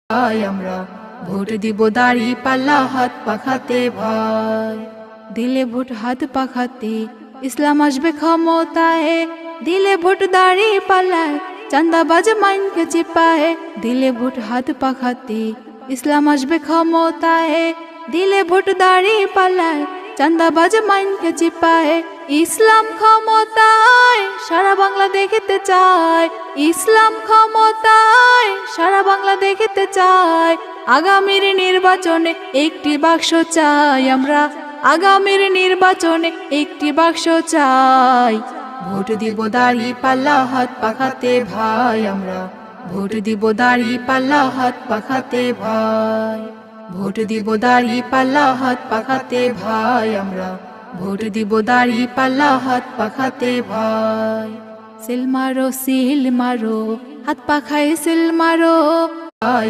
ভাই আমরা ভোট দিব দাড়ি পাল্লা হাত পাখাতে ভাই। দিলে ভোট হাত পাখাতে ইসলাম আসবে ক্ষমতায়, দিলে ভোট দাড়ি পাল্লায় চাঁদাবাজ মাইনকে চিপায়। দিলে ভোট হাত পাখাতে ইসলাম আসবে ক্ষমতায়, দিলে ভোট দাড়ি পাল্লায় চাঁদাবাজ মাইনকে চিপায়। ইসলাম ক্ষমতায় সারা বাংলা দেখতে চায়, ইসলাম ক্ষমতায় সারা বাংলা দেখতে চায়। আগামীর নির্বাচনে একটি বাক্স চাই আমরা, আগামীর নির্বাচনে একটি বাক্স চাই। ভোট দিব দাড়ি পাল্লা হাত পাখাতে ভাই আমরা, ভোট দিব দাড়ি পাল্লা হাত পাখাতে ভাই। ভোট দিব দাড়ি পাল্লা হাত পাখাতে ভাই আমরা, ভোট দিব দাড়ি পাল্লা হাত পাখাতে ভাই। সিল মারো হাত পাখায় সিল মারো ভাই।